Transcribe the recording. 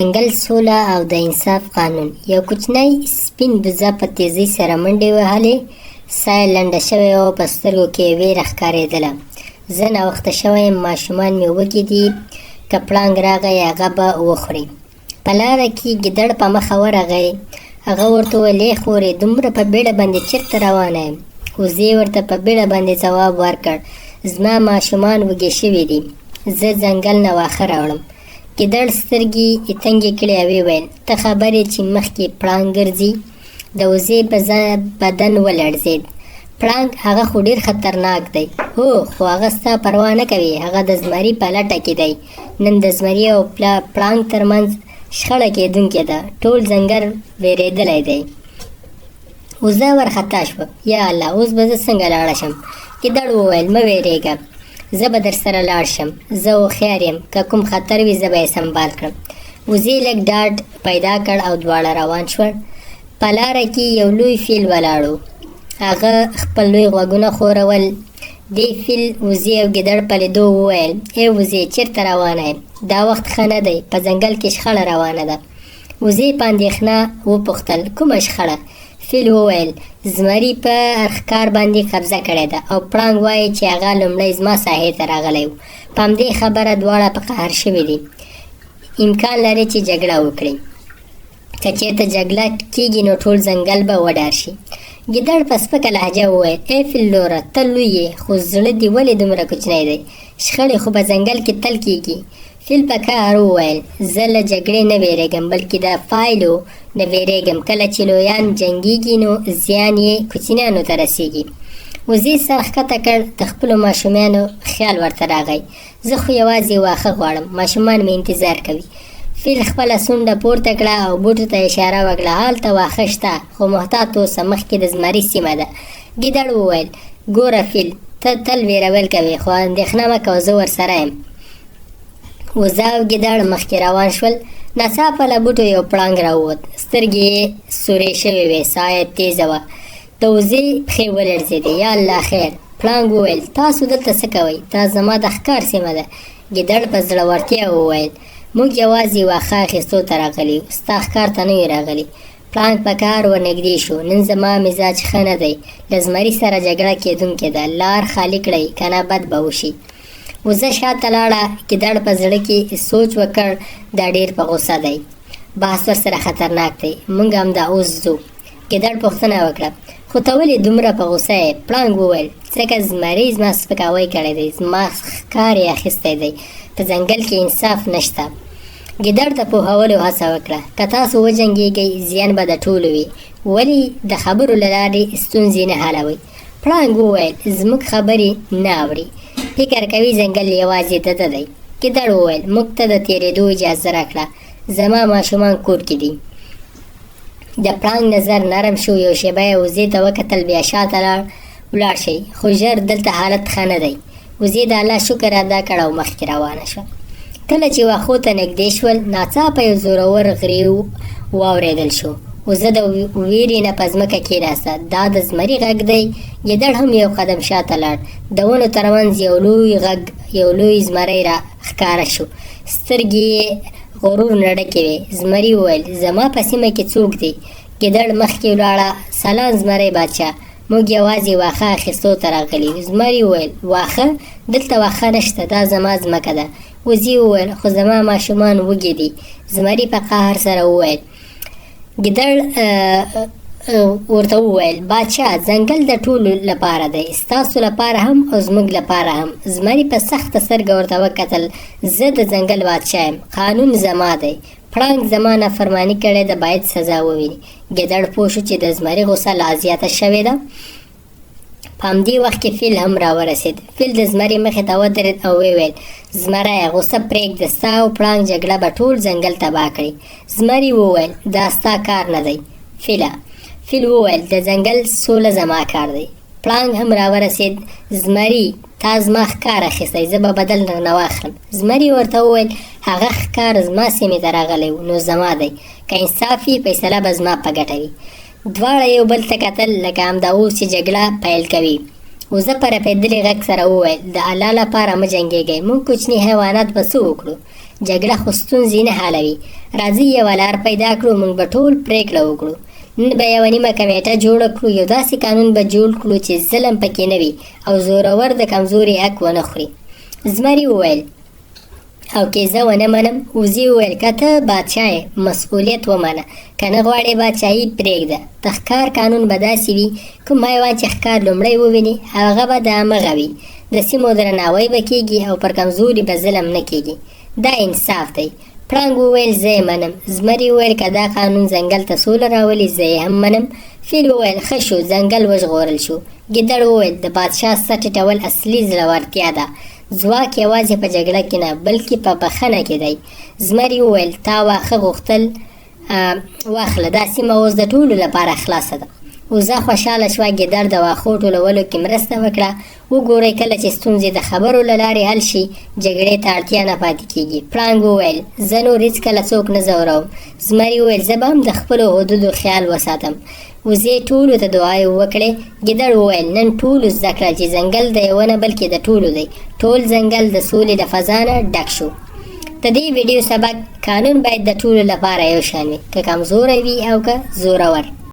ځنګل، سوله او د انصاف قانون. یو کوچنی سپین بزه په تیزۍ سره منډې وهلې. ساه یې لنډه شوې وه او په سترګو کې یې ویره ښکارېدله. زه ناوخته شوی یم، ماشومان مې وږي دي، که پړانګ راغی هغه به وخوري. په لاره کې ګیدړ په مخه ورغی. هغه ورته وویل: ای خورې، دومره په بیړه باندې چېرته روانه یم؟ وزې ورته په بیړه باندې ځواب ورکړ: زما ماشومان وږي شوي دي، زه ځنګل نه واښه راوړم. ګیدړ سترګې تنګې کړې او وویل: ته خبرې چې مخکې پړانګ ګرځي؟ د وزې بدن ولړزېد. پړانګ؟ هغه خو ډېر خطرناک دی. هو، خو هغه ستا پروا نه کوي، هغه د زمري په لټه کې دی. نن د زمري او پړانګ ترمنځ شخړه کېدونکې ده. ټول ځنګل وېرېدلی دی. وزه ورخطا شوه. یا الله، اوس به زه څنګه لاړه شم؟ ګیدړ وویل: مه وېرېږه، زه به در سره لاړ شم. زه هوښیار یم، که کوم خطر وي زه به یې سنبال کړم. وزې لږ ډاډ پیدا کړ او دواړه روان شول. په لاره کې یو لوی فیل ولاړ و. هغه خپل لوی غوږونه ښورول. دې فیل وزې او ګیدړ په لیدو وویل: ای وزې، چېرته روانه یې؟ دا وخت ښه نه دی، په ځنګل کې شخړه روانه ده. وزې په اندېښنه وپوښتل: کومه شخړه؟ فیل وویل: زمري په ښکار باندې قبضه کړې ده او پړانګ وایي چې هغه لومړی زما ساحې ته راغلی و. په همدې خبره دواړه په قهر شوي دي. امکان لري چې جګړه وکړي. که چېرته جګړه کېږي نو ټول ځنګل به وډار شي. ګیدړ په سپکه لهجه وویل: ای فیل وروره، ته لوی یې، خو زړه دې ولې دومره کوچنی دی؟ شخړې خو په ځنګل کې تل کېږي. فیل په قهر وویل: زه له جګړې نه وېرېږم، بلکې د پایلو نه وېرېږم. کله چې لویان جنګېږي نو زیان یې کوچنیانو ته رسېږي. وزې سر ښکته کړ. د خپلو ماشومانو خیال ورته راغی. زه خو یوازې واښه غواړم، ماشومان مې انتظار کوي. فیل خپله سونډه پورته کړه او بوټو ته اشاره وکړه: هلته واښه شته، خو محتاط اوسه، مخکې د زمري سیمه ده. ګیدړ وویل: ګوره فیل، ته تل وېرول کوې، خو اندېښنه مه کوه، زه ورسره یم. وزه او ګیدړ مخکې روان شول. ناڅاپه له بوټو یو پړانګ راووت. سترګې یې سورې شوې وې، ساه یې تېزه وه. د وزې پښې ولړزېدې. یا الله خیر! پړانګ وویل: تاسو دلته څه کوئ؟ دا زما د ښکار سیمه ده. ګیدړ په زړورتیا وویل: موږ یوازې واښه اخیستو ته راغلي یو، ستا ښکار ته نه یو راغلي. پړانګ په قهر ورنږدې شو. نن زما مزاج ښه نه دی، له زمري سره جګړه کېدونکې ده، لار خالي کړئ، که نه بد به وشي. وزه شاته لاړه. ګیدړ په زړه کې سوچ وکړ: دا ډېر په غوسه دی، بحث ورسره خطرناک دی، موږ همدا اوس ځو. ګیدړ پوښتنه وکړه: خو ته ولې دومره په غوسه یې؟ پړانګ وویل: ځکه زمري زما سپکاوی کړی دی، زما ښکار یې اخیستی دی، په ځنګل کې انصاف نشته. ګیدړ د پوهولو هڅه وکړه: که تاسو وجنګېږئ زیان به د ټولو وي، ولې د خبرو له لارې ستونزې نه حلوئ؟ پړانګ وویل: زموږ خبرې نه اوري، فکر کوي ځنګل یوازې د ده دی. ګیدړ وویل: موږ ته د تېرېدو اجازه راکړه، زما ماشومان کور کې دي. د پړانګ نظر نرم شو. یو شېبه یې وزې ته وکتل، بیا شاته ولاړ شئ، خو ژر دلته حالت ښه نه دی. وزې د الله شکر ادا کړ او مخکې روانه شوه. کله چې واښو ته نږدې شول، ناڅاپه یو زورور غریو واورېدل شو. وزه د ویرې نه په ځمکه کېناسته. دا د زمري غږ دی. ګیدړ هم یو قدم شاته لاړ. د ونو ترمنځ یو لوی غږ، یو لوی زمری را ښکاره شو. سترګې یې غرور نه ډکې وې. زمري وویل: زما په سیمه کې څوک دی؟ ګیدړ مخکې ولاړه. سلام زمری بادشاه، موږ یوازې واښه اخیستو ته راغلي یو. زمري وویل: واښه؟ دلته واښه نشته، دا زما ځمکه ده. وزې وویل: خو زما ماشومان وږي دي. زمري په قهر سره وویل. ګیدړ ورته وویل: بادشاه، ځنګل د ټولو لپاره دی، ستاسو لپاره هم او زموږ لپاره هم. زمري په سخته سترګه ورته وکتل: زه د ځنګل بادشاه یم، قانون زما دی. پړانګ زما نافرماني کړې ده، باید سزا وویني. ګیدړ پوه شو چې د زمري غوسه لا زیاته شوې ده. په همدې وخت کې فیل هم راورسېد. فیل د زمري مخې ته ودرېد او وویل: زمری، غوسه پرېږده، ستا او پړانګ جګړه به ټول ځنګل تباه کړي. زمري وویل: دا ستا کار نه دی. فیل وویل: د ځنګل سوله زما کار دی. پړانګ هم راورسېد. زمري، تا زما ښکار اخیستی، زه به بدل نه واخلم. زمري ورته وویل: هغه ښکار زما سیمې ته راغلی و، نو زما دی، که انصاف وي فیصله به زما په ګټه وي. دواړه یو بل ته کتل لکه همدا اوس چې جګړه پیل کوي. وزه په رپېدلي غږ سره وویل: د الله لپاره مه جنګېږئ، موږ کوچني حیوانات به څه وکړو؟ جګړه خو ستونزې نه حلوي. راځئ یوه لار پیدا کړو، موږ به ټول پرېکړه وکړو. نن به یوه نیمه کمیټه جوړه کړو، یو داسې قانون به جوړ کړو چې ظلم پکې نه وي او زورور د کمزوري حق ونه خوري. زمري وویل او که زه ونه منم؟ وزې وویل که ته بادشاه یې مسؤلیت ومنه، که نه غواړې بادشاهي پرېږده. د ښکار قانون به داسې وي کوم حیوان چې ښکار لومړی وویني هغه به د همغه وي. د سیمو درناوی به کېږي او پر کمزوري به ظلم نه کېږي. دا انصاف دی. پړانګ وویل زه یې منم. زمري وویل که دا قانون ځنګل ته سوله راولي زه یې هم منم. فیل وویل ښه شو، ځنګل وژغورل شو. ګیدړ وویل د بادشاه سر ټیټول اصلي زړورتیا ده. ځواک یوازې په جګړه کې نه بلکې په بخښنه کې دی. زمري وویل تا واښه غوښتل واخله، دا سیمه اوس د ټولو لپاره خلاصه ده. وزه خوشحاله شوه. ګیدړ د واښو ټولولو کې مرسته وکړه. وګورئ کله چې ستونزې د خبرو له لارې حل شي جګړې ته اړتیا نه پاتې کېږي. پړانګ وویل زه نور هېڅکله څوک نه ځوروم. زمري وویل زه به هم د خپلو حدودو خیال وساتم. وزې ټولو ته دعای وکړې. ګیدړ وویل نن ټولو زده کړه چې ځنګل د یوه نه بلکې د ټولو دی. ټول ځنګل د سولې د فضا نه ډک شو. د دې ویډیو سبق قانون باید د ټولو لپاره یو شان وي، که کمزوری وي او که زورور.